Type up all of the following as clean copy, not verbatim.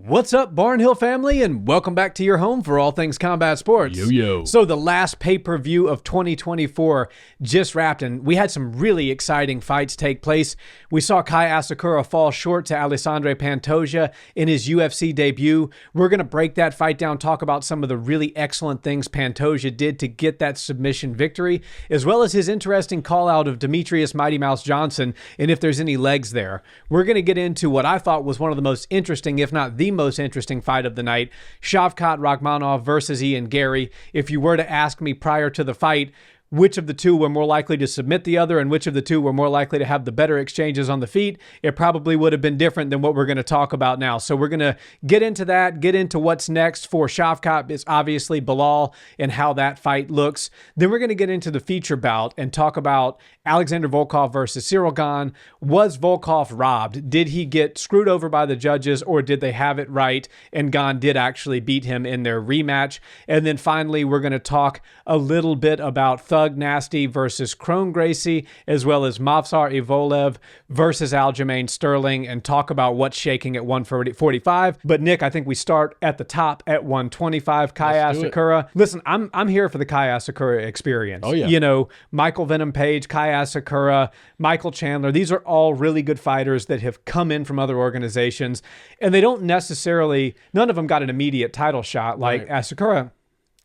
What's up, Barnhill family, and welcome back to your home for all things combat sports. Yo. So the last pay-per-view of 2024 just wrapped, and we had some really exciting fights take place. We saw Kai Asakura fall short to Alexandre Pantoja in his UFC debut. We're going to break that fight down, talk about some of the really excellent things Pantoja did to get that submission victory, as well as his interesting call-out of Demetrius Mighty Mouse Johnson, and if there's any legs there. We're going to get into what I thought was one of the most interesting, if not the most interesting fight of the night, Shavkat Rakhmonov versus Garry. If you were to ask me prior to the fight which of the two were more likely to submit the other and which of the two were more likely to have the better exchanges on the feet, it probably would have been different than what we're going to talk about now. So we're going to get into that, get into what's next for Shavkat. It's obviously Belal and how that fight looks. Then we're going to get into the feature bout and talk about Alexander Volkov versus Ciryl Gane. Was Volkov robbed? Did he get screwed over by the judges, or did they have it right and Gane did actually beat him in their rematch? And then finally, we're going to talk a little bit about Thug Nasty versus Kron Gracie, as well as Evloev versus Aljamain Sterling, and talk about what's shaking at 145. But Nick, I think we start at the top at 125. Kai Asakura. Listen, I'm here for the Kai Asakura experience. Oh yeah. You know, Michael Venom Page, Kai Asakura, Michael Chandler. These are all really good fighters that have come in from other organizations, and they don't necessarily. None of them got an immediate title shot like Asakura.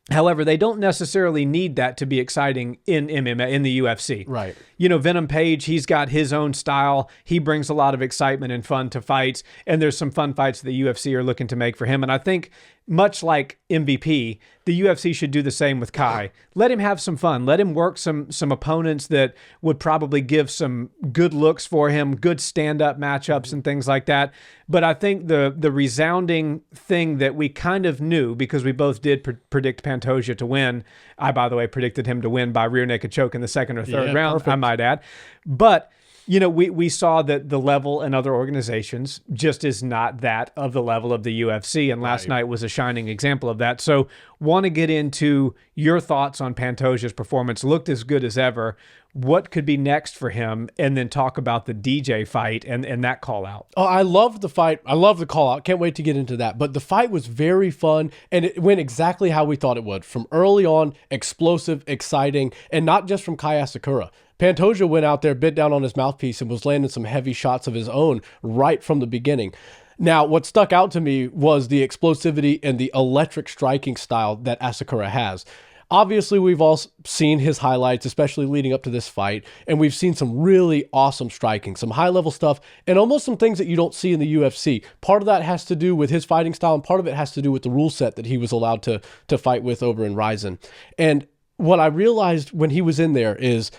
However, they don't necessarily need that to be exciting in MMA, in the UFC. Right. You know, Venom Page, he's got his own style. He brings a lot of excitement and fun to fights, and there's some fun fights the UFC are looking to make for him. And I think, much like MVP, the UFC should do the same with Kai. Let him have some fun. Let him work some opponents that would probably give some good looks for him, good stand-up matchups and things like that. But I think the resounding thing that we kind of knew, because we both did predict Pantoja to win. I, by the way, predicted him to win by rear naked choke in the second or third round, perfect. I might add. But you know, we saw that the level in other organizations just is not that of the level of the UFC, and last night was a shining example of that. So want to get into your thoughts on Pantoja's performance. Looked as good as ever. What could be next for him? And then talk about the DJ fight and that call out. Oh, I love the fight. I love the call out. Can't wait to get into that. But the fight was very fun, and it went exactly how we thought it would. From early on, explosive, exciting, and not just from Kai Asakura. Pantoja went out there, bit down on his mouthpiece, and was landing some heavy shots of his own right from the beginning. Now, what stuck out to me was the explosivity and the electric striking style that Asakura has. Obviously, we've all seen his highlights, especially leading up to this fight, and we've seen some really awesome striking, some high-level stuff, and almost some things that you don't see in the UFC. Part of that has to do with his fighting style, and part of it has to do with the rule set that he was allowed to fight with over in Rizin. And what I realized when he was in there is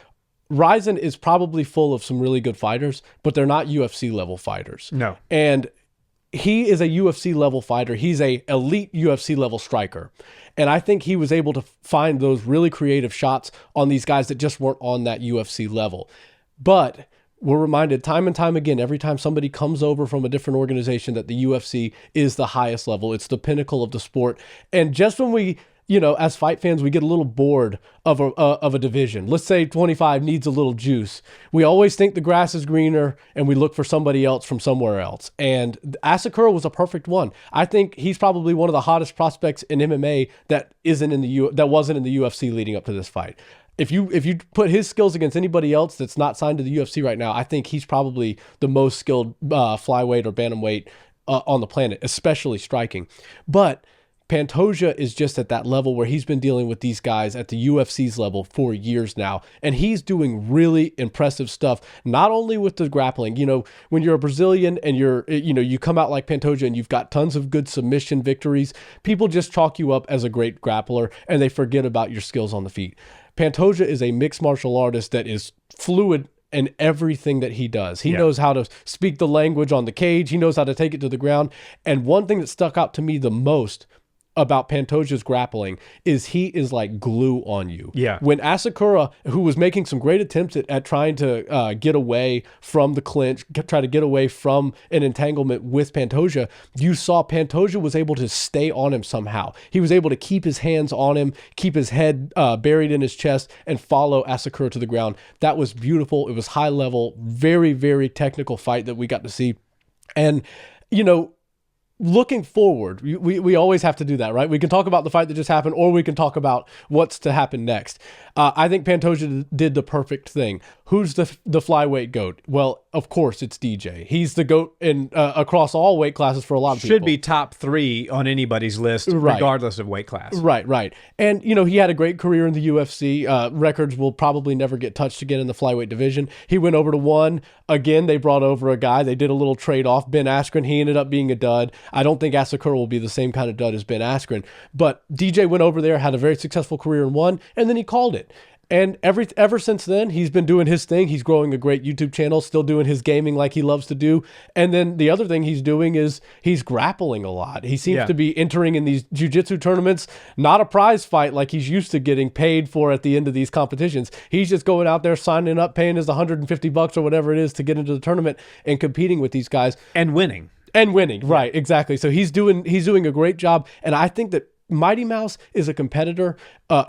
Rizin is probably full of some really good fighters, but they're not UFC level fighters. No. And he is a UFC level fighter. He's a elite UFC level striker. And I think he was able to find those really creative shots on these guys that just weren't on that UFC level. But we're reminded time and time again, every time somebody comes over from a different organization, that the UFC is the highest level. It's the pinnacle of the sport. And just when we, you know, as fight fans, we get a little bored of a division. Let's say 25 needs a little juice. We always think the grass is greener, and we look for somebody else from somewhere else. And Asakura was a perfect one. I think he's probably one of the hottest prospects in MMA that wasn't in the UFC leading up to this fight. If you put his skills against anybody else that's not signed to the UFC right now, I think he's probably the most skilled flyweight or bantamweight on the planet, especially striking. But Pantoja is just at that level where he's been dealing with these guys at the UFC's level for years now, and he's doing really impressive stuff, not only with the grappling. You know, when you're a Brazilian and you come out like Pantoja and you've got tons of good submission victories, people just chalk you up as a great grappler, and they forget about your skills on the feet. Pantoja is a mixed martial artist that is fluid in everything that he does. He knows how to speak the language on the cage. He knows how to take it to the ground. And one thing that stuck out to me the most about Pantoja's grappling is he is like glue on you. Yeah. When Asakura, who was making some great attempts at trying to get away from the clinch, try to get away from an entanglement with Pantoja, you saw Pantoja was able to stay on him somehow. He was able to keep his hands on him, keep his head buried in his chest, and follow Asakura to the ground. That was beautiful. It was high level, very, very technical fight that we got to see. And, you know, looking forward, we always have to do that, right? We can talk about the fight that just happened, or we can talk about what's to happen next. I think Pantoja did the perfect thing. Who's the flyweight GOAT? Well, of course, it's DJ. He's the GOAT in across all weight classes for a lot of people. Should be top 3 on anybody's list, regardless of weight class. Right. And, he had a great career in the UFC. Records will probably never get touched again in the flyweight division. He went over to one. Again, they brought over a guy. They did a little trade-off. Ben Askren, he ended up being a dud. I don't think Asakura will be the same kind of dud as Ben Askren. But DJ went over there, had a very successful career in one, and then he called it. And ever since then, he's been doing his thing. He's growing a great YouTube channel, still doing his gaming like he loves to do. And then the other thing he's doing is he's grappling a lot. He seems to be entering in these jiu-jitsu tournaments, not a prize fight like he's used to getting paid for at the end of these competitions. He's just going out there, signing up, paying his $150 or whatever it is to get into the tournament and competing with these guys. And winning. Right, exactly. So he's doing a great job. And I think that Mighty Mouse is a competitor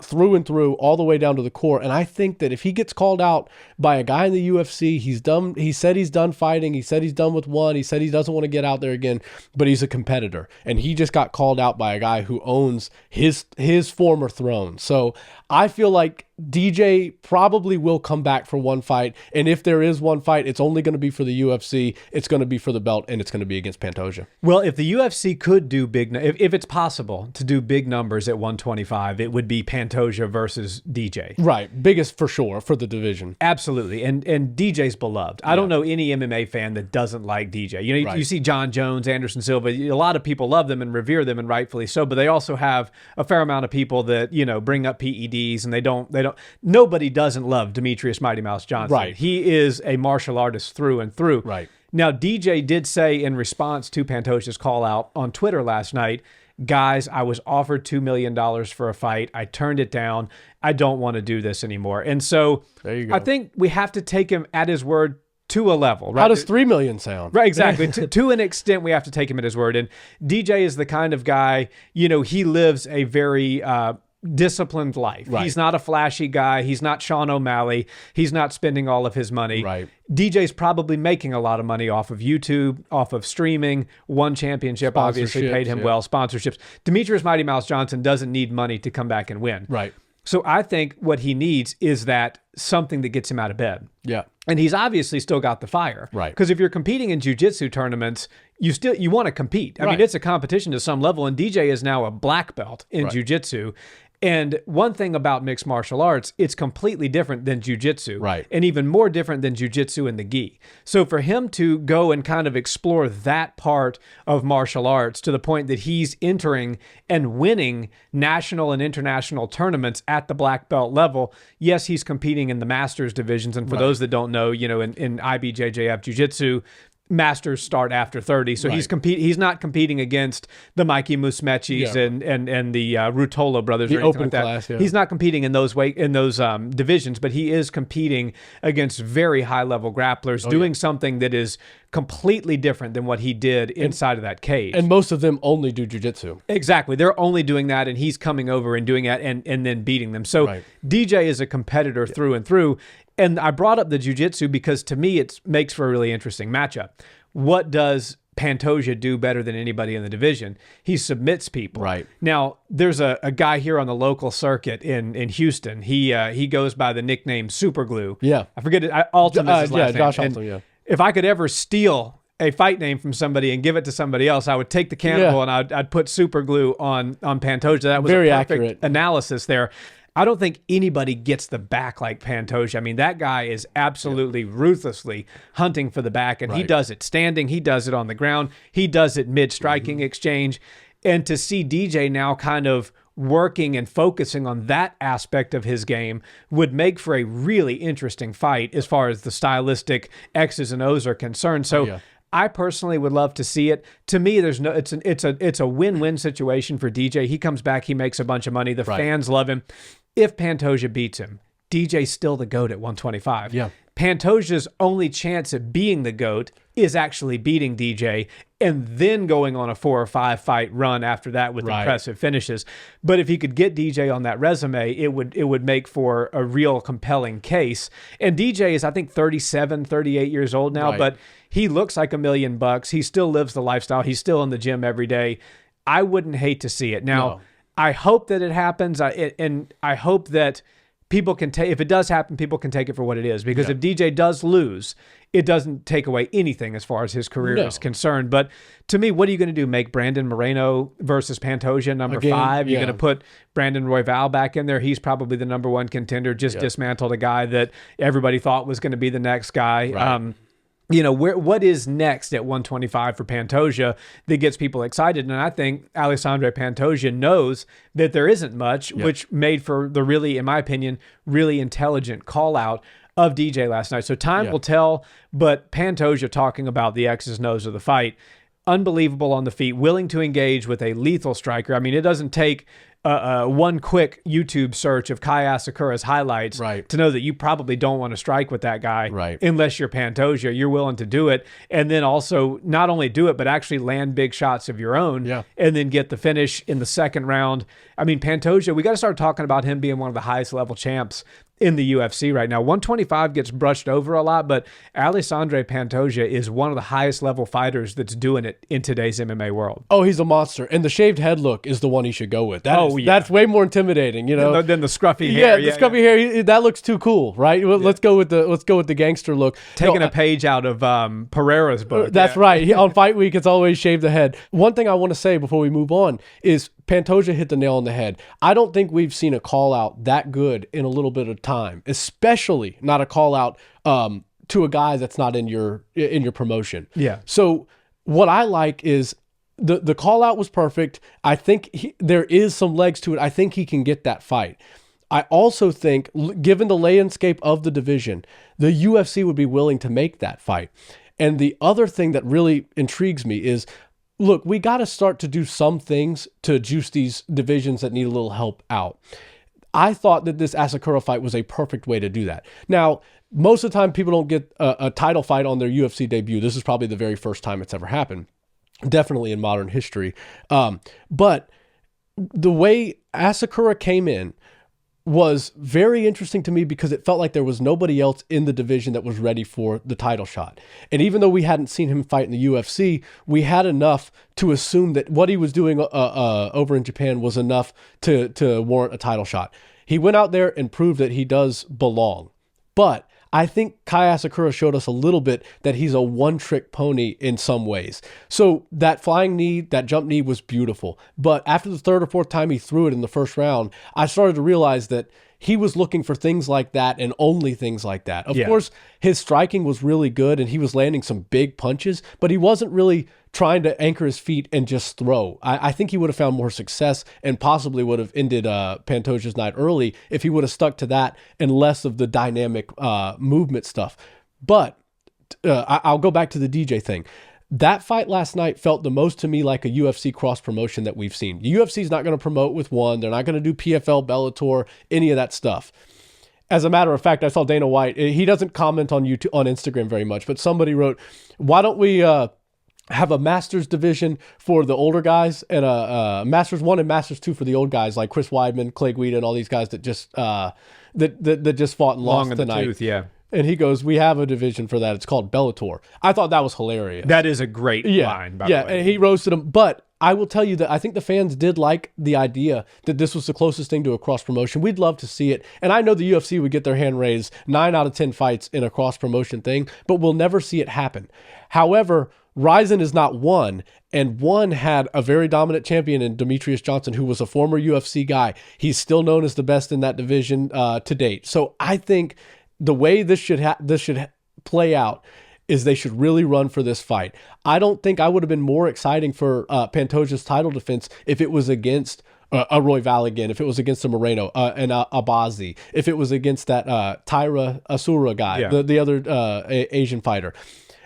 through and through, all the way down to the core. And I think that if he gets called out by a guy in the UFC, he's done. He said he's done fighting. He said he's done with one. He said he doesn't want to get out there again, but he's a competitor. And he just got called out by a guy who owns his former throne. So I feel like DJ probably will come back for one fight. And if there is one fight, it's only going to be for the UFC. It's going to be for the belt, and it's going to be against Pantoja. Well, if the UFC could do if it's possible to do big numbers at 125, it would be Pantoja versus DJ. Right. Biggest for sure for the division. Absolutely. And DJ's beloved. I don't know any MMA fan that doesn't like DJ. You see John Jones, Anderson Silva, a lot of people love them and revere them, and rightfully so, but they also have a fair amount of people that, bring up PEDs, and nobody doesn't love Demetrius Mighty Mouse Johnson. Right. He is a martial artist through and through. Right. Now, DJ did say in response to Pantoja's call out on Twitter last night, guys, I was offered $2 million for a fight. I turned it down. I don't want to do this anymore. And so there you go. I think we have to take him at his word to a level. Right? How does 3 million sound? Right, exactly. to an extent, we have to take him at his word. And DJ is the kind of guy, he lives a very disciplined life. Right. He's not a flashy guy. He's not Sean O'Malley. He's not spending all of his money. Right. DJ's probably making a lot of money off of YouTube, off of streaming. One championship obviously paid him well. Sponsorships. Demetrius Mighty Mouse Johnson doesn't need money to come back and win. Right. So I think what he needs is that something that gets him out of bed. Yeah. And he's obviously still got the fire. Right. Because if you're competing in jiu-jitsu tournaments, you want to compete. I mean, it's a competition to some level, and DJ is now a black belt in jiu-jitsu. And one thing about mixed martial arts, it's completely different than jiu-jitsu. Right. And even more different than jiu-jitsu and the gi. So for him to go and kind of explore that part of martial arts to the point that he's entering and winning national and international tournaments at the black belt level, yes, he's competing in the masters divisions. And for those that don't know, in IBJJF jiu-jitsu, masters start after 30, so he's not competing against the Mikey Musmechis and the Ruotolo brothers, the or anything open like that. class. Yeah. He's not competing in those divisions, but he is competing against very high level grapplers, doing something that is completely different than what he did inside of that cage. And most of them only do jiu-jitsu. Exactly. They're only doing that, and he's coming over and doing that and then beating them. So DJ is a competitor through and through. And I brought up the jiu-jitsu because to me it makes for a really interesting matchup. What does Pantoja do better than anybody in the division? He submits people. Right. Now, there's a guy here on the local circuit in Houston. He goes by the nickname Superglue. Yeah. I forget it. Alton is his last name. Josh Alton, If I could ever steal a fight name from somebody and give it to somebody else, I would take the cannibal and I'd put Superglue on Pantoja. That was very a perfect accurate analysis there. I don't think anybody gets the back like Pantoja. I mean, that guy is absolutely ruthlessly hunting for the back, and he does it standing. He does it on the ground. He does it mid-striking exchange. And to see DJ now kind of working and focusing on that aspect of his game would make for a really interesting fight as far as the stylistic X's and O's are concerned. So I personally would love to see it. To me, it's a win-win situation for DJ. He comes back, he makes a bunch of money. The fans love him. If Pantoja beats him, DJ's still the GOAT at 125. Yeah. Pantoja's only chance at being the GOAT is actually beating DJ and then going on a 4 or 5 fight run after that with impressive finishes. But if he could get DJ on that resume, it would make for a real compelling case. And DJ is, I think, 37, 38 years old now, but he looks like $1 million. He still lives the lifestyle. He's still in the gym every day. I wouldn't hate to see it. Now, I hope that it happens, and I hope that people can take, if it does happen, people can take it for what it is. Because if DJ does lose, it doesn't take away anything as far as his career is concerned. But to me, what are you going to do? Make Brandon Moreno versus Pantoja number 5? You're going to put Brandon Royval back in there. He's probably the number 1 contender. Just dismantled a guy that everybody thought was going to be the next guy. You know, what is next at 125 for Pantoja that gets people excited? And I think Alexandre Pantoja knows that there isn't much, which made for the really, in my opinion, really intelligent call out of DJ last night. So time will tell, but Pantoja talking about the X's and O's of the fight, unbelievable on the feet, willing to engage with a lethal striker. I mean, it doesn't take one quick YouTube search of Kai Asakura's highlights to know that you probably don't want to strike with that guy unless you're Pantoja. You're willing to do it, and then also not only do it, but actually land big shots of your own and then get the finish in the second round. I mean, Pantoja, we got to start talking about him being one of the highest level champs in the UFC right now. 125 gets brushed over a lot, but Alexandre Pantoja is one of the highest level fighters that's doing it in today's MMA world. Oh, he's a monster. And the shaved head look is the one he should go with. That's way more intimidating, you know. Than the scruffy hair. Yeah, the scruffy hair, that looks too cool, right? Let's go with the gangster look. Taking a page out of Pereira's book. That's right. On Fight Week, it's always shave the head. One thing I want to say before we move on is Pantoja hit the nail on the head. I don't think we've seen a call out that good in a little bit of time, especially not a call out to a guy that's not in your promotion. Yeah. So what I like is the call out was perfect. I think there is some legs to it. I think he can get that fight. I also think, given the landscape of the division, the UFC would be willing to make that fight. And the other thing that really intrigues me is, look, we got to start to do some things to juice these divisions that need a little help out. I thought that this Asakura fight was a perfect way to do that. Now, most of the time, people don't get a title fight on their UFC debut. This is probably the very first time it's ever happened, definitely in modern history. But the way Asakura came in was very interesting to me because it felt like there was nobody else in the division that was ready for the title shot. And even though we hadn't seen him fight in the UFC, we had enough to assume that what he was doing over in Japan was enough to warrant a title shot. He went out there and proved that he does belong. But I think Kai Asakura showed us a little bit that he's a one-trick pony in some ways. So that flying knee, that jump knee was beautiful. But after the third or fourth time he threw it in the first round, I started to realize that he was looking for things like that and only things like that. Of course, his striking was really good and he was landing some big punches, but he wasn't really trying to anchor his feet and just throw. I think he would have found more success and possibly would have ended Pantoja's night early if he would have stuck to that and less of the dynamic movement stuff. But I'll go back to the DJ thing. That fight last night felt the most to me like a UFC cross promotion that we've seen. The UFC is not going to promote with one. They're not going to do PFL, Bellator, any of that stuff. As a matter of fact, I saw Dana White. He doesn't comment on YouTube, on Instagram very much, but somebody wrote, why don't we have a Masters division for the older guys and a Masters 1 and Masters 2 for the old guys like Chris Weidman, Clay Guida, and all these guys that just that just fought and lost tonight. Long in the tooth, And he goes, we have a division for that. It's called Bellator. I thought that was hilarious. That is a great line, by the way. And he roasted him. But I will tell you that I think the fans did like the idea that this was the closest thing to a cross promotion. We'd love to see it. And I know the UFC would get their hand raised 9 out of 10 fights in a cross promotion thing, but we'll never see it happen. However, Rizin is not one, and one had a very dominant champion in Demetrius Johnson, who was a former UFC guy. He's still known as the best in that division to date. So I think the way this should play out is they should really run for this fight. I don't think I would have been more exciting for Pantoja's title defense if it was against a Royval again, if it was against a Moreno, and a Abazi, if it was against that Tyra Asura guy, the other Asian fighter.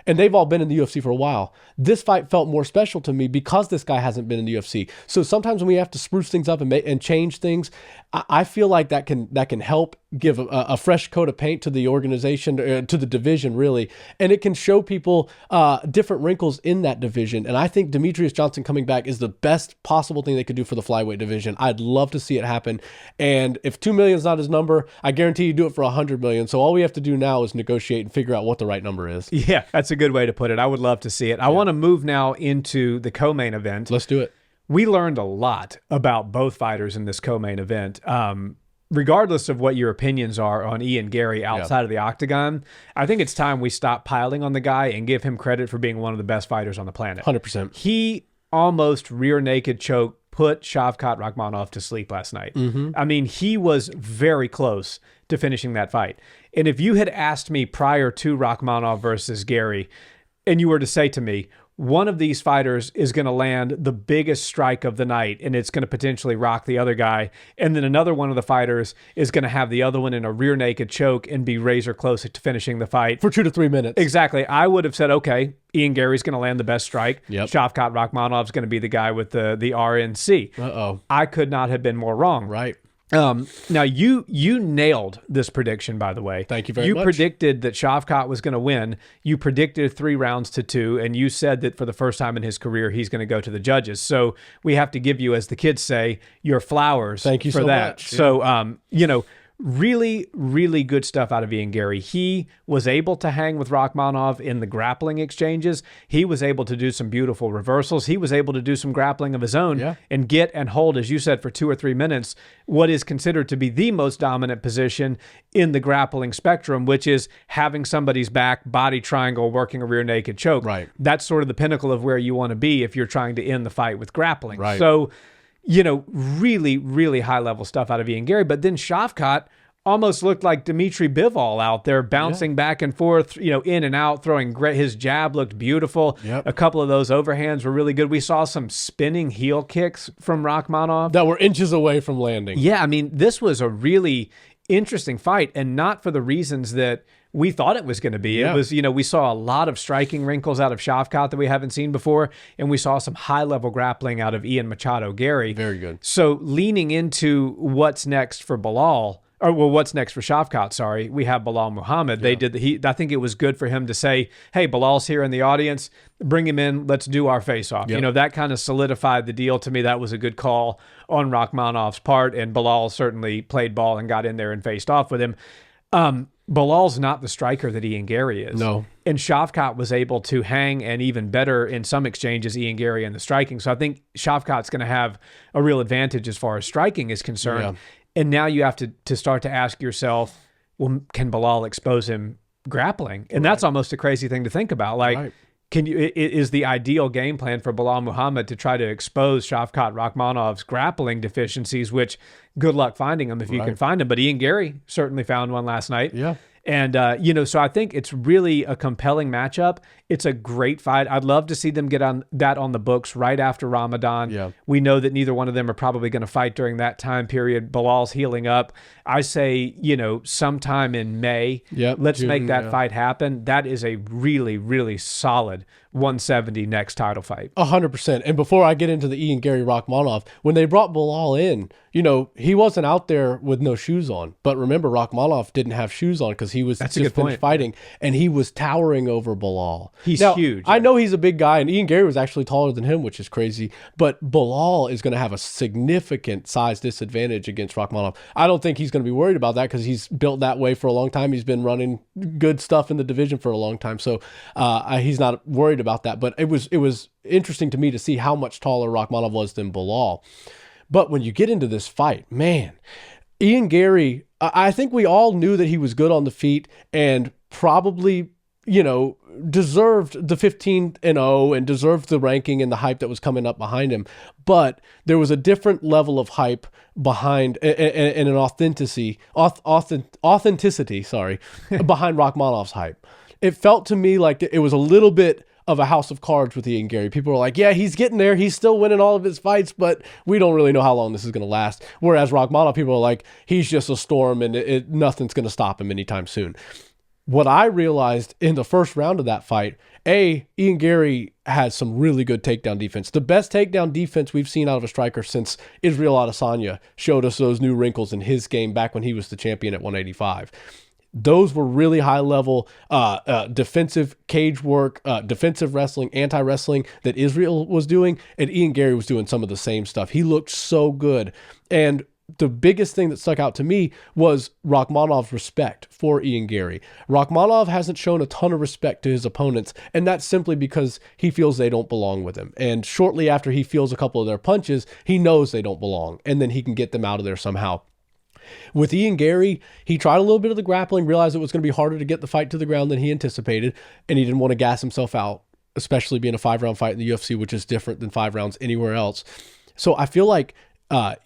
And they've all been in the UFC for a while. This fight felt more special to me because this guy hasn't been in the UFC. So sometimes when we have to spruce things up and change things, I feel like that can help give a fresh coat of paint to the organization, to the division, really. And it can show people different wrinkles in that division. And I think Demetrius Johnson coming back is the best possible thing they could do for the flyweight division. I'd love to see it happen. And if 2 million is not his number, I guarantee you do it for 100 million. So all we have to do now is negotiate and figure out what the right number is. Yeah, that's a good way to put it. I would love to see it. I want to move now into the co-main event. Let's do it. We learned a lot about both fighters in this co-main event. Regardless of what your opinions are on Ian Garry outside of the octagon, I think it's time we stop piling on the guy and give him credit for being one of the best fighters on the planet. 100%. He almost rear naked choke put Shavkat Rakhmonov to sleep last night. I mean, he was very close to finishing that fight. And if you had asked me prior to Rakhmonov versus Garry, and you were to say to me, one of these fighters is going to land the biggest strike of the night, and it's going to potentially rock the other guy. And then another one of the fighters is going to have the other one in a rear naked choke and be razor close to finishing the fight. For 2 to 3 minutes. Exactly. I would have said, okay, Ian Garry's going to land the best strike. Yep. Shavkat Rakhmonov's going to be the guy with the RNC. Uh-oh. I could not have been more wrong. Right. Now, you nailed this prediction, by the way. Thank you very much. You predicted that Shavkat was going to win. You predicted 3 rounds to 2, and you said that for the first time in his career, he's going to go to the judges. So we have to give you, as the kids say, your flowers. Thank you for so that. much. So, really, really good stuff out of Ian Garry. He was able to hang with Rakhmonov in the grappling exchanges. He was able to do some beautiful reversals. He was able to do some grappling of his own and get and hold, as you said, for 2 or 3 minutes, what is considered to be the most dominant position in the grappling spectrum, which is having somebody's back, body triangle, working a rear naked choke. Right. That's sort of the pinnacle of where you want to be if you're trying to end the fight with grappling. Right. So, really, really high-level stuff out of Ian Garry. But then Shavkat almost looked like Dmitry Bivol out there, bouncing back and forth, in and out, throwing great. His jab looked beautiful. Yep. A couple of those overhands were really good. We saw some spinning heel kicks from Rakhmonov That were inches away from landing. Yeah, I mean, this was a really interesting fight, and not for the reasons that we thought it was going to be. Yeah. It was, we saw a lot of striking wrinkles out of Shavkat that we haven't seen before, and we saw some high-level grappling out of Ian Machado Garry. Very good. So leaning into what's next for Belal, what's next for Shavkat, sorry, we have Belal Muhammad. I think it was good for him to say, hey, Belal's here in the audience, bring him in, let's do our face-off. Yep. That kind of solidified the deal. To me, that was a good call on Rakhmonov's part, and Belal certainly played ball and got in there and faced off with him. Belal's not the striker that Ian Garry is. No. And Shavkat was able to hang, and even better in some exchanges, Ian Garry in the striking. So I think Shavkat's going to have a real advantage as far as striking is concerned. Yeah. And now you have to start to ask yourself, well, can Belal expose him grappling? And that's almost a crazy thing to think about. Like, is the ideal game plan for Belal Muhammad to try to expose Shavkat Rakhmonov's grappling deficiencies, which good luck finding them if you can find them. But Ian Garry certainly found one last night. Yeah. And, so I think it's really a compelling matchup. It's a great fight. I'd love to see them get on the books right after Ramadan. Yeah. We know that neither one of them are probably going to fight during that time period. Belal's healing up. I say, sometime in May, let's make that fight happen. That is a really, really solid 170 next title fight. 100%. And before I get into the Ian Garry Rakhmonov, when they brought Belal in, he wasn't out there with no shoes on. But remember, Rakhmonov didn't have shoes on because he was just finished fighting, and he was towering over Belal. He's huge. I know he's a big guy, and Ian Garry was actually taller than him, which is crazy. But Belal is going to have a significant size disadvantage against Rakhmonov. I don't think he's going to be worried about that because he's built that way for a long time. He's been running good stuff in the division for a long time, so he's not worried about that. But it was interesting to me to see how much taller Rakhmonov was than Belal. But when you get into this fight, man, Ian Garry, I think we all knew that he was good on the feet and probably, deserved the 15-0 and deserved the ranking and the hype that was coming up behind him. But there was a different level of hype behind and an authenticity, behind Rakhmonov's hype. It felt to me like it was a little bit of a house of cards with Ian Garry. People were like, yeah, he's getting there. He's still winning all of his fights, but we don't really know how long this is going to last. Whereas Rakhmonov, people are like, he's just a storm and nothing's going to stop him anytime soon. what I realized in the first round of that fight, Ian Garry has some really good takedown defense. The best takedown defense we've seen out of a striker since Ciryl Adesanya showed us those new wrinkles in his game back when he was the champion at 185. Those were really high level defensive cage work, defensive wrestling, anti-wrestling that Ciryl was doing, and Ian Garry was doing some of the same stuff. He looked so good. And the biggest thing that stuck out to me was Rakhmonov's respect for Ian Garry. Rakhmonov hasn't shown a ton of respect to his opponents, and that's simply because he feels they don't belong with him. And shortly after he feels a couple of their punches, he knows they don't belong, and then he can get them out of there somehow. With Ian Garry, he tried a little bit of the grappling, realized it was going to be harder to get the fight to the ground than he anticipated, and he didn't want to gas himself out, especially being a 5-round fight in the UFC, which is different than 5 rounds anywhere else. So I feel like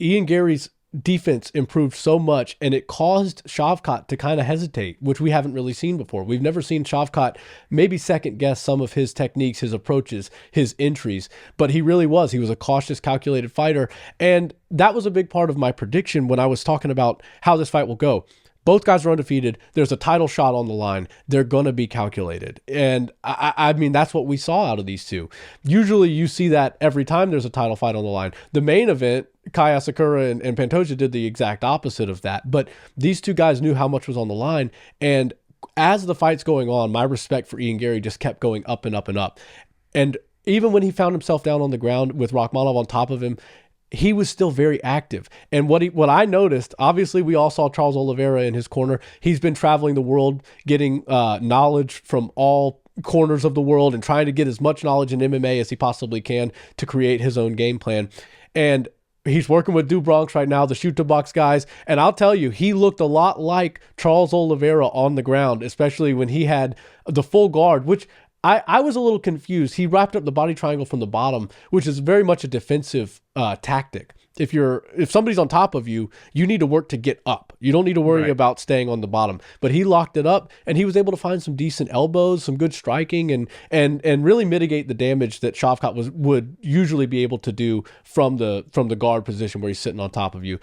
Ian Garry's defense improved so much, and it caused Shavkat to kind of hesitate, which we haven't really seen before. We've never seen Shavkat maybe second guess some of his techniques, his approaches, his entries, but he really was. He was a cautious, calculated fighter, and that was a big part of my prediction when I was talking about how this fight will go. Both guys are undefeated. There's a title shot on the line. They're going to be calculated. And I mean, that's what we saw out of these two. Usually you see that every time there's a title fight on the line. The main event, Kai Asakura and Pantoja did the exact opposite of that. But these two guys knew how much was on the line. And as the fight's going on, my respect for Ian Garry just kept going up and up and up. And even when he found himself down on the ground with Rakhmonov on top of him, he was still very active. And what I noticed, obviously we all saw Charles Oliveira in his corner. He's been traveling the world, getting knowledge from all corners of the world and trying to get as much knowledge in MMA as he possibly can to create his own game plan. And he's working with Du Bronx right now, the shoot to box guys. And I'll tell you, he looked a lot like Charles Oliveira on the ground, especially when he had the full guard, which I was a little confused. He wrapped up the body triangle from the bottom, which is very much a defensive tactic. If somebody's on top of you, you need to work to get up. You don't need to worry about staying on the bottom. But he locked it up, and he was able to find some decent elbows, some good striking, and really mitigate the damage that Shavkat would usually be able to do from the guard position where he's sitting on top of you.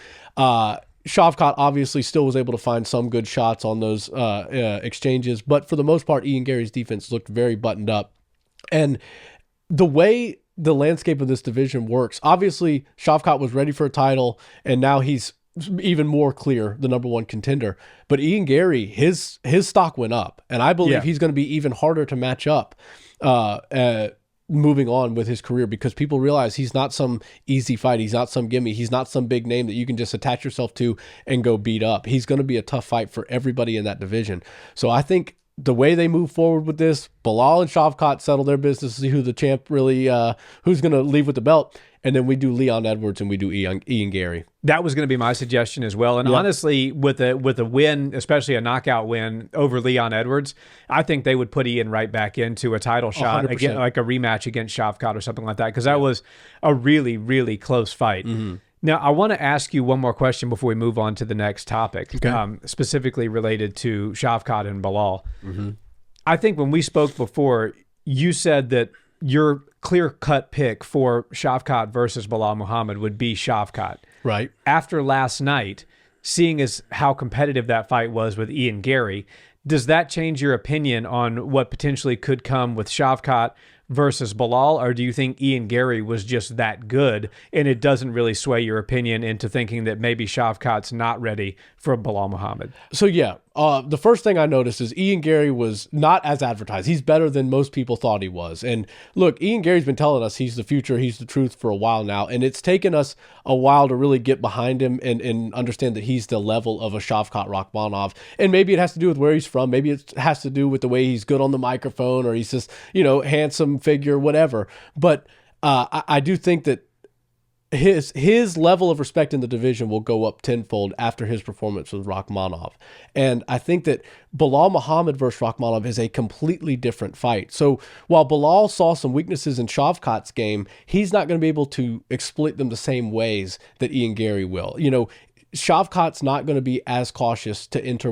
Shavkat obviously still was able to find some good shots on those exchanges, but for the most part, Ian Garry's defense looked very buttoned up. And the way the landscape of this division works, obviously Shavkat was ready for a title, and now he's even more clear the number one contender. But Ian Garry, his stock went up, and I believe he's going to be even harder to match up moving on with his career, because people realize he's not some easy fight. He's not some gimme. He's not some big name that you can just attach yourself to and go beat up. He's going to be a tough fight for everybody in that division. So I think the way they move forward with this, Belal and Shavkat settle their business, see who the champ really, who's going to leave with the belt. And then we do Leon Edwards and we do Ian Garry. That was going to be my suggestion as well. And honestly, with a win, especially a knockout win over Leon Edwards, I think they would put Ian right back into a title shot, 100%. again, like a rematch against Shavkat or something like that, because that was a really, really close fight. Mm-hmm. Now, I want to ask you one more question before we move on to the next topic, specifically related to Shavkat and Belal. Mm-hmm. I think when we spoke before, you said that your clear-cut pick for Shavkat versus Belal Muhammad would be Shavkat. Right. After last night, seeing as how competitive that fight was with Ian Garry, does that change your opinion on what potentially could come with Shavkat versus Belal, or do you think Ian Garry was just that good and it doesn't really sway your opinion into thinking that maybe Shavkat's not ready for Belal Muhammad? So yeah, the first thing I noticed is Ian Garry was not as advertised. He's better than most people thought he was. And look, Ian Garry's been telling us he's the future, he's the truth for a while now, and it's taken us a while to really get behind him and understand that he's the level of a Shavkat Rakhmonov. And maybe it has to do with where he's from. Maybe it has to do with the way he's good on the microphone, or he's just, handsome figure, whatever. But I do think that his level of respect in the division will go up tenfold after his performance with Rakhmonov. And I think that Belal Muhammad versus Rakhmonov is a completely different fight. So while Belal saw some weaknesses in Shavkat's game, he's not going to be able to exploit them the same ways that Ian Garry will. Shavkat's not going to be as cautious to enter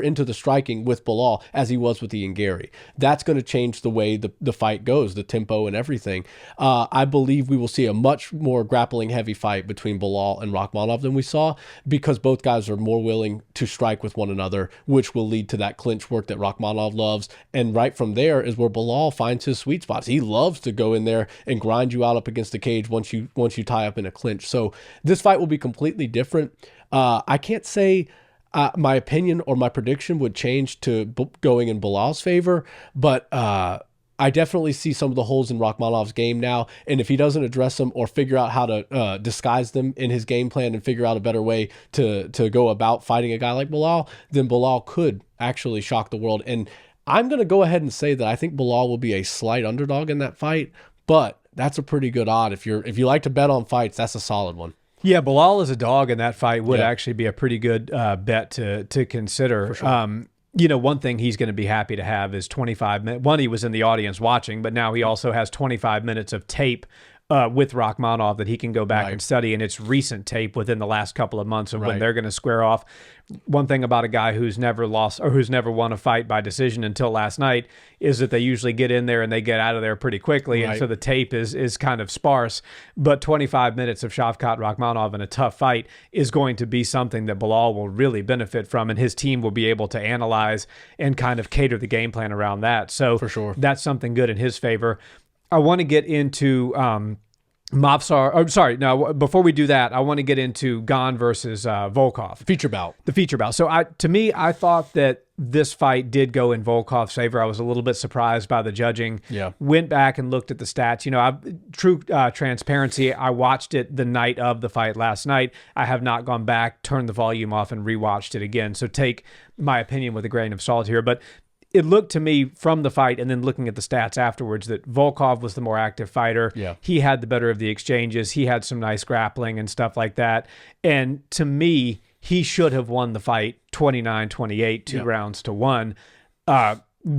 into the striking with Belal as he was with Ian Garry. That's going to change the way the fight goes, the tempo and everything. I believe we will see a much more grappling heavy fight between Belal and Rakhmonov than we saw, because both guys are more willing to strike with one another, which will lead to that clinch work that Rakhmonov loves. And right from there is where Belal finds his sweet spots. He loves to go in there and grind you out up against the cage once you tie up in a clinch. So this fight will be completely different. I can't say my opinion or my prediction would change to going in Belal's favor, but I definitely see some of the holes in Rakhmonov's game now, and if he doesn't address them or figure out how to disguise them in his game plan and figure out a better way to go about fighting a guy like Belal, then Belal could actually shock the world. And I'm going to go ahead and say that I think Belal will be a slight underdog in that fight, but that's a pretty good odd. If you like to bet on fights, that's a solid one. Yeah, Belal as a dog in that fight would actually be a pretty good bet to consider. For sure. One thing he's going to be happy to have is 25 minutes. One, he was in the audience watching, but now he also has 25 minutes of tape with Rakhmonov that he can go back and study, and it's recent tape within the last couple of months of when they're going to square off. One thing about a guy who's never lost or who's never won a fight by decision until last night is that they usually get in there and they get out of there pretty quickly, and so the tape is kind of sparse. But 25 minutes of Shavkat Rakhmonov in a tough fight is going to be something that Belal will really benefit from, and his team will be able to analyze and kind of cater the game plan around that. So for sure, that's something good in his favor. I want to get into Mavsar. Oh, sorry. No, before we do that, I want to get into Gane versus Volkov. Feature bout. The feature bout. So to me, I thought that this fight did go in Volkov's favor. I was a little bit surprised by the judging. Yeah. Went back and looked at the stats. True transparency, I watched it the night of the fight last night. I have not gone back, turned the volume off, and rewatched it again. So take my opinion with a grain of salt here. But it looked to me from the fight and then looking at the stats afterwards that Volkov was the more active fighter. Yeah. He had the better of the exchanges. He had some nice grappling and stuff like that. And to me, he should have won the fight 29-28, 2 rounds to 1.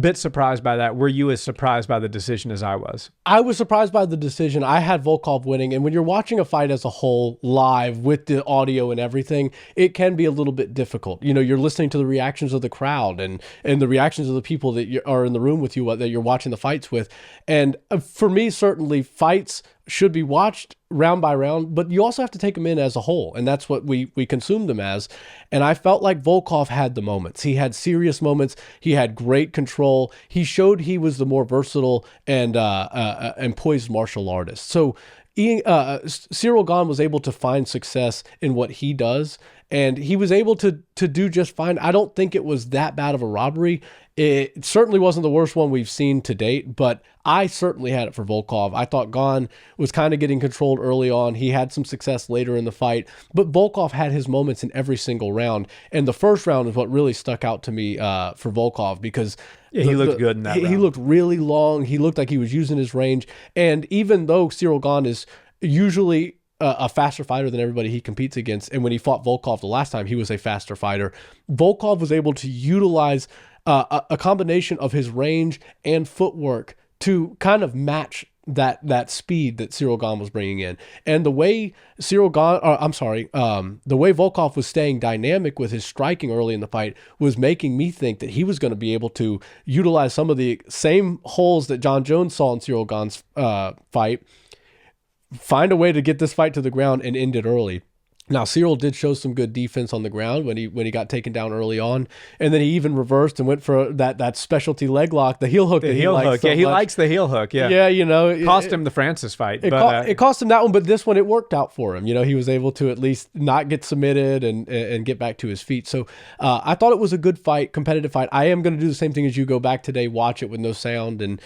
Bit surprised by that. Were you as surprised by the decision as I was? I was surprised by the decision. I had Volkov winning, and when you're watching a fight as a whole live with the audio and everything, it can be a little bit difficult. You're listening to the reactions of the crowd and the reactions of the people that are in the room with you, that you're watching the fights with. And for me, certainly fights should be watched round by round, but you also have to take them in as a whole, and that's what we consume them as. And I felt like Volkov had the moments. He had serious moments. He had great control. He showed he was the more versatile and poised martial artist. So Ciryl Gane was able to find success in what he does, and he was able to do just fine. I don't think it was that bad of a robbery. It certainly wasn't the worst one we've seen to date, but I certainly had it for Volkov. I thought Gane was kind of getting controlled early on. He had some success later in the fight, but Volkov had his moments in every single round. And the first round is what really stuck out to me for Volkov, because he looked good in that round. He looked really long. He looked like he was using his range. And even though Ciryl Gane is usually a faster fighter than everybody he competes against, and when he fought Volkov the last time, he was a faster fighter, Volkov was able to utilize a combination of his range and footwork to kind of match that speed that Ciryl Gane was bringing in. And the way the way Volkov was staying dynamic with his striking early in the fight was making me think that he was going to be able to utilize some of the same holes that John Jones saw in Ciryl Gane's fight, find a way to get this fight to the ground and end it early. Now, Ciryl did show some good defense on the ground when he got taken down early on, and then he even reversed and went for that specialty leg lock, the heel hook. He likes the heel hook. Yeah, it cost him the Francis fight. It cost him that one, but this one it worked out for him. He was able to at least not get submitted and get back to his feet. So I thought it was a good fight, competitive fight. I am going to do the same thing as you, go back today, watch it with no sound, and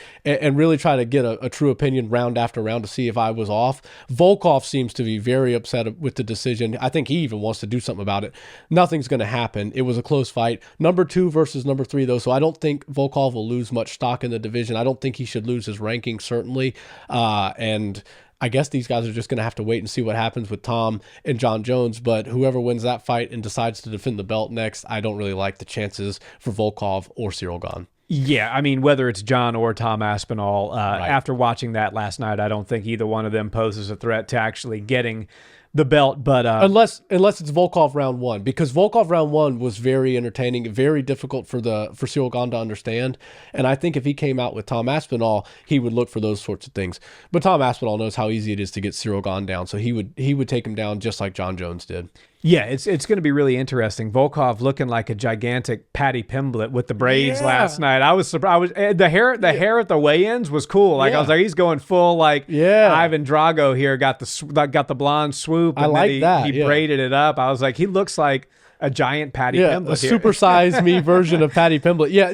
really try to get a true opinion round after round to see if I was off. Volkov seems to be very upset with the decision. I think he even wants to do something about it. Nothing's going to happen. It was a close fight. Number 2 versus number 3, though, so I don't think Volkov will lose much stock in the division. I don't think he should lose his ranking, certainly. And I guess these guys are just going to have to wait and see what happens with Tom and John Jones. But whoever wins that fight and decides to defend the belt next, I don't really like the chances for Volkov or Ciryl Gane. Yeah, I mean, whether it's John or Tom Aspinall, after watching that last night, I don't think either one of them poses a threat to actually getting the belt. But unless it's Volkov round 1, because Volkov round 1 was very entertaining, very difficult for Ciryl Gane to understand. And I think if he came out with Tom Aspinall, he would look for those sorts of things. But Tom Aspinall knows how easy it is to get Ciryl Gane down, so he would take him down just like John Jones did. Yeah, it's going to be really interesting. Volkov looking like a gigantic Patty Pimblett with the braids last night. I was surprised. The hair at the weigh-ins was cool. Like I was like, he's going full like Ivan Drago here. Got the blonde swoop. And I like that. He braided it up. I was like, he looks like a giant Patty Pimblett. A supersized me version of Patty Pimblett. Yeah,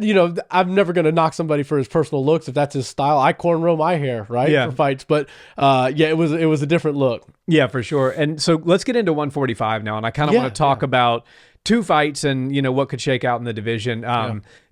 I'm never going to knock somebody for his personal looks if that's his style. I cornrow my hair, right, for fights. But it was a different look. Yeah, for sure. And so let's get into 145 now, and I kind of want to talk about 2 fights and what could shake out in the division.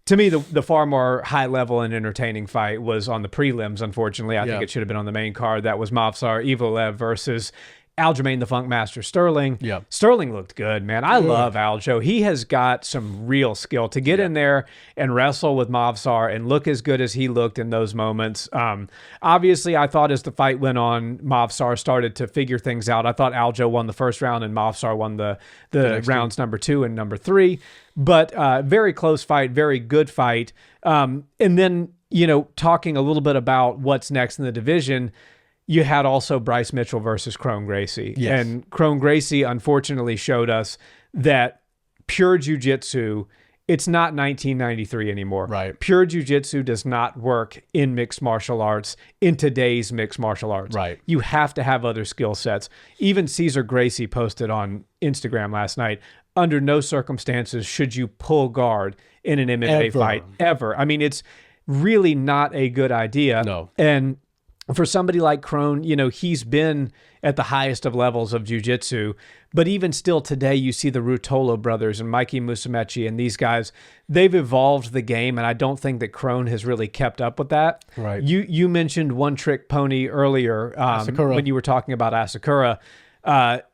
To me, the far more high level and entertaining fight was on the prelims. Unfortunately, I think it should have been on the main card. That was Movsar Evloev versus Aljamain the Funkmaster Sterling. Sterling looked good, man. I love Aljo. He has got some real skill to get in there and wrestle with Movsar and look as good as he looked in those moments. Obviously, I thought as the fight went on, Movsar started to figure things out. I thought Aljo won the first round and Movsar won the rounds number 2 and number 3. But very close fight, very good fight. And then, talking a little bit about what's next in the division, you had also Bryce Mitchell versus Kron Gracie. Yes. And Kron Gracie unfortunately showed us that pure jiu-jitsu, it's not 1993 anymore. Right. Pure jiu-jitsu does not work in mixed martial arts, in today's mixed martial arts. Right. You have to have other skill sets. Even Cesar Gracie posted on Instagram last night, under no circumstances should you pull guard in an MMA fight, ever. I mean, it's really not a good idea. No. And for somebody like Kron, he's been at the highest of levels of jiu-jitsu, but even still today, you see the Ruotolo brothers and Mikey Musumeci and these guys, they've evolved the game, and I don't think that Kron has really kept up with that. Right. You mentioned one-trick pony earlier when you were talking about Asakura.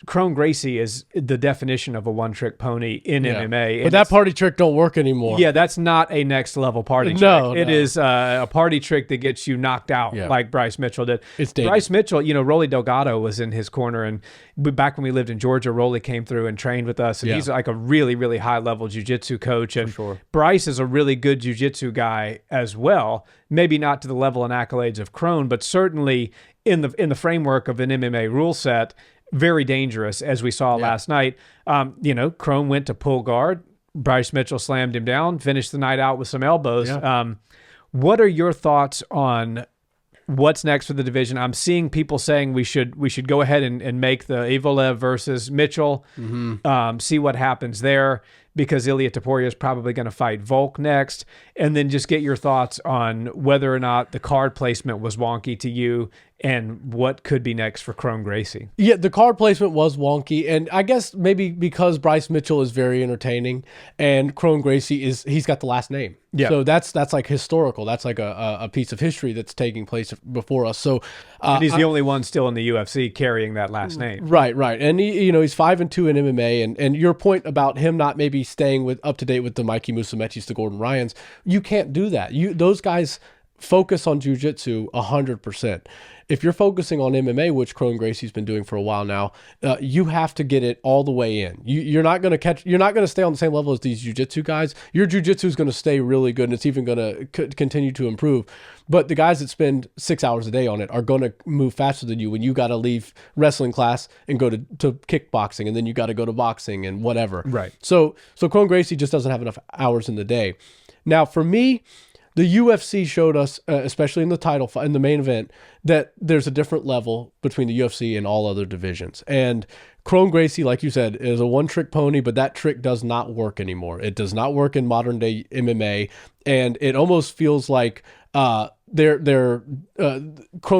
Kron Gracie is the definition of a one-trick pony in MMA. But that party trick don't work anymore. Yeah, that's not a next-level party trick. No. It is a party trick that gets you knocked out like Bryce Mitchell did. It's dangerous. Bryce Mitchell, Rolly Delgado was in his corner, and back when we lived in Georgia, Rolly came through and trained with us, and he's like a really, really high-level jiu-jitsu coach. And Bryce is a really good jiu-jitsu guy as well, maybe not to the level and accolades of Kron, but certainly in the framework of an MMA rule set, very dangerous, as we saw last night. Kron went to pull guard. Bryce Mitchell slammed him down, finished the night out with some elbows. Yeah. What are your thoughts on what's next for the division? I'm seeing people saying we should go ahead and make the Evloev versus Mitchell, see what happens there, because Ilia Topuria is probably going to fight Volk next, and then just get your thoughts on whether or not the card placement was wonky to you and what could be next for Kron Gracie. Yeah, the card placement was wonky, and I guess maybe because Bryce Mitchell is very entertaining and Kron Gracie he's got the last name. Yeah. So that's like historical. That's like a piece of history that's taking place before us. So and he's the only one still in the UFC carrying that last name. Right. And he's 5-2 in MMA, and your point about him not maybe staying up to date with the Mikey Musumeci's, the Gordon Ryans, you can't do that. Those guys focus on jiu-jitsu 100%. If you're focusing on MMA, which Kron Gracie's been doing for a while now, you have to get it all the way in. You're not going to stay on the same level as these jiu-jitsu guys. Your jiu-jitsu is going to stay really good, and it's even going to continue to improve. But the guys that spend 6 hours a day on it are going to move faster than you when you got to leave wrestling class and go to kickboxing, and then you got to go to boxing and whatever. Right. So Kron Gracie just doesn't have enough hours in the day. Now, for me, the UFC showed us, especially in the title fight, in the main event, that there's a different level between the UFC and all other divisions. And Kron Gracie, like you said, is a one-trick pony, but that trick does not work anymore. It does not work in modern-day MMA, and it almost feels like Kron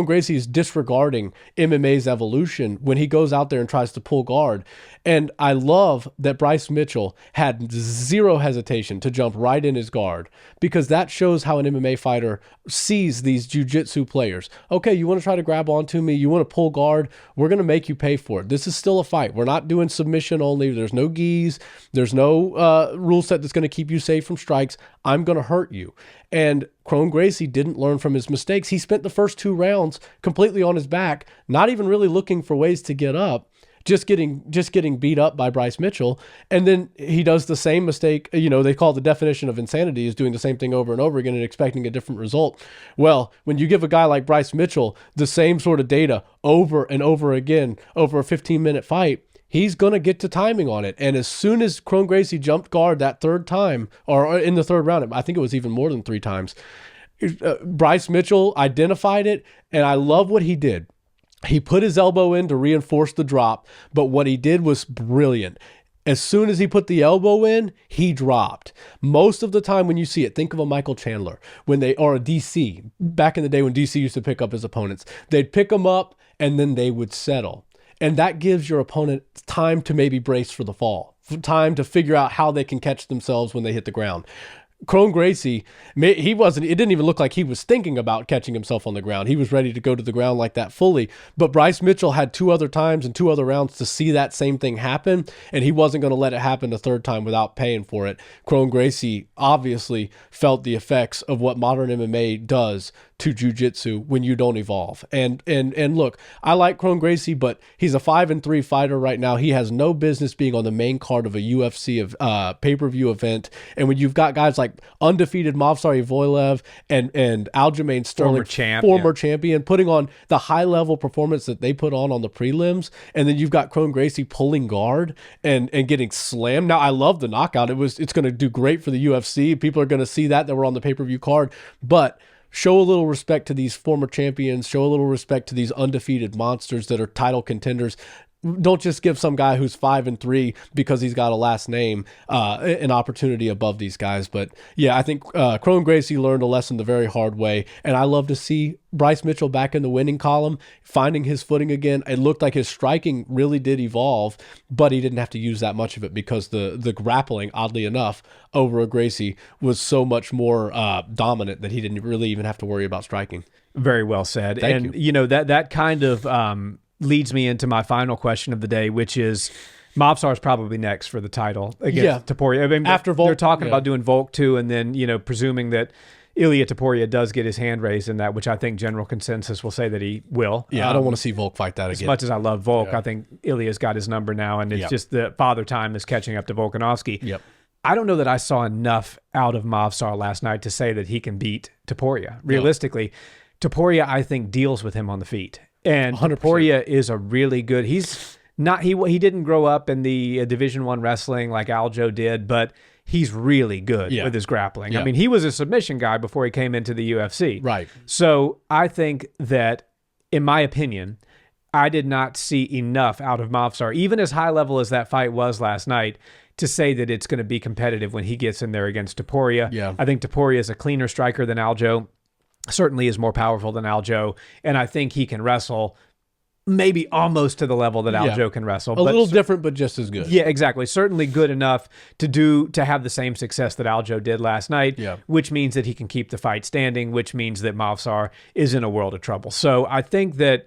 Gracie is disregarding MMA's evolution when he goes out there and tries to pull guard. And I love that Bryce Mitchell had zero hesitation to jump right in his guard, because that shows how an MMA fighter sees these jiu-jitsu players. Okay, you want to try to grab onto me, you want to pull guard, we're going to make you pay for it. This is still a fight. We're not doing submission only. There's no gis. There's no rule set that's going to keep you safe from strikes. I'm going to hurt you. And Kron Gracie didn't learn from his mistakes. He spent the first 2 rounds completely on his back, not even really looking for ways to get up. just getting beat up by Bryce Mitchell. And then he does the same mistake. They call it the definition of insanity, is doing the same thing over and over again and expecting a different result. Well, when you give a guy like Bryce Mitchell the same sort of data over and over again over a 15-minute fight, he's going to get to timing on it. And as soon as Kron Gracie jumped guard that third time, or in the third round, I think it was even more than 3 times, Bryce Mitchell identified it, and I love what he did. He put his elbow in to reinforce the drop, but what he did was brilliant. As soon as he put the elbow in, he dropped. Most of the time when you see it, think of a Michael Chandler or a DC. Back in the day when DC used to pick up his opponents, they'd pick them up and then they would settle. And that gives your opponent time to maybe brace for the fall, time to figure out how they can catch themselves when they hit the ground. Kron Gracie, it didn't even look like he was thinking about catching himself on the ground. He was ready to go to the ground like that fully. But Bryce Mitchell had 2 other times and 2 other rounds to see that same thing happen, and he wasn't going to let it happen the third time without paying for it. Kron Gracie obviously felt the effects of what modern MMA does to jiu-jitsu when you don't evolve. And look, I like Kron Gracie, but he's a 5-3 fighter right now. He has no business being on the main card of a UFC pay-per-view event. And when you've got guys like undefeated Movsar Evloev and Aljamain Sterling, former champion, putting on the high-level performance that they put on the prelims, and then you've got Kron Gracie pulling guard and getting slammed. Now, I love the knockout. It's going to do great for the UFC. People are going to see that were on the pay-per-view card, but show a little respect to these former champions. Show a little respect to these undefeated monsters that are title contenders. Don't just give some guy who's 5-3 because he's got a last name an opportunity above these guys. But yeah, I think Kron Gracie learned a lesson the very hard way, and I love to see Bryce Mitchell back in the winning column, finding his footing again. It looked like his striking really did evolve, but he didn't have to use that much of it because the grappling, oddly enough, over a Gracie was so much more dominant that he didn't really even have to worry about striking. Very well said. Thank you. That kind of leads me into my final question of the day, which is Movsar is probably next for the title against Topuria. I mean, after Volk, they're talking about doing Volk too, and then presuming that Ilia Topuria does get his hand raised in that, which I think general consensus will say that he will. Yeah, I don't want to see Volk fight that again. As much as I love Volk, I think Ilia's got his number now, and it's just the father time is catching up to Volkanovski. Yep. I don't know that I saw enough out of Movsar last night to say that he can beat Topuria. Realistically, Topuria, I think, deals with him on the feet. And 100%. Topuria is a really good. He's not he didn't grow up in the Division I wrestling like Aljo did, but he's really good with his grappling. I mean, he was a submission guy before he came into the UFC. Right. So I think that, in my opinion, I did not see enough out of Movsar, even as high level as that fight was last night, to say that it's going to be competitive when he gets in there against Topuria. Yeah. I think Topuria is a cleaner striker than Aljo. Certainly is more powerful than Aljo, and I think he can wrestle maybe almost to the level that Aljo can wrestle. A little different, but just as good. Yeah, exactly. Certainly good enough to have the same success that Aljo did last night, which means that he can keep the fight standing, which means that Movsar is in a world of trouble. So I think that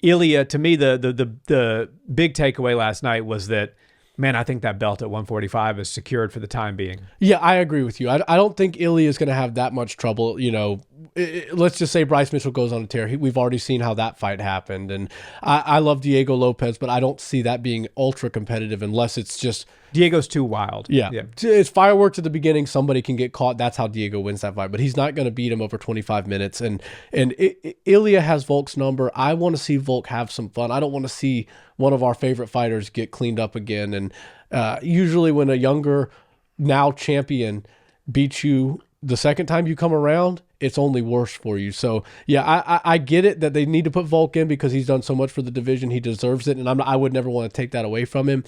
Ilia, to me, the big takeaway last night was that, man, I think that belt at 145 is secured for the time being. Yeah, I agree with you. I don't think Ilia is going to have that much trouble. Let's just say Bryce Mitchell goes on a tear. We've already seen how that fight happened. And I love Diego Lopez, but I don't see that being ultra competitive unless it's just... Diego's too wild. Yeah. It's fireworks at the beginning. Somebody can get caught. That's how Diego wins that fight. But he's not going to beat him over 25 minutes. And Ilia has Volk's number. I want to see Volk have some fun. I don't want to see one of our favorite fighters get cleaned up again. And usually when a younger, now champion beats you the second time you come around, it's only worse for you. So, yeah, I get it that they need to put Volk in because he's done so much for the division. He deserves it, and I would never want to take that away from him.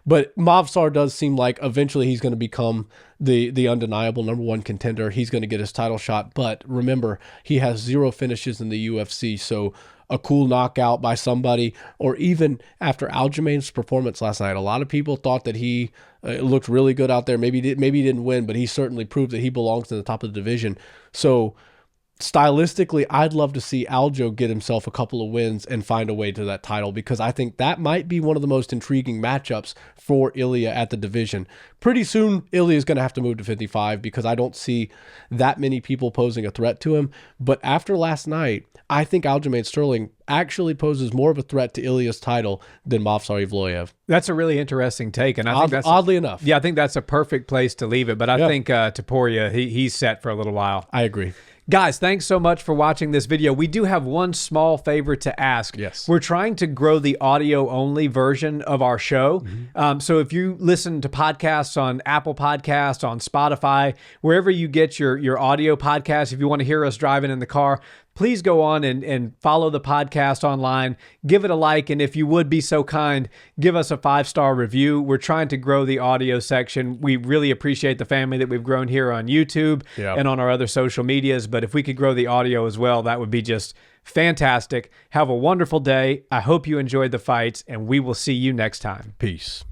But Movsar does seem like eventually he's going to become the undeniable number one contender. He's going to get his title shot. But remember, he has 0 finishes in the UFC, so a cool knockout by somebody, or even after Aljamain's performance last night, a lot of people thought that he looked really good out there. Maybe he didn't win, but he certainly proved that he belongs in the top of the division. So stylistically, I'd love to see Aljo get himself a couple of wins and find a way to that title, because I think that might be one of the most intriguing matchups for Ilia at the division. Pretty soon, Ilia is going to have to move to 55 because I don't see that many people posing a threat to him. But after last night, I think Aljamain Sterling actually poses more of a threat to Ilia's title than Movsar Evloev. That's a really interesting take, and I think that's oddly enough. Yeah, I think that's a perfect place to leave it. But I think Topuria, he's set for a little while. I agree. Guys, thanks so much for watching this video. We do have one small favor to ask. Yes. We're trying to grow the audio-only version of our show. So if you listen to podcasts on Apple Podcasts, on Spotify, wherever you get your audio podcasts, if you want to hear us driving in the car, please go on and follow the podcast online. Give it a like, and if you would be so kind, give us a 5-star review. We're trying to grow the audio section. We really appreciate the family that we've grown here on YouTube and on our other social medias, but if we could grow the audio as well, that would be just fantastic. Have a wonderful day. I hope you enjoyed the fights, and we will see you next time. Peace.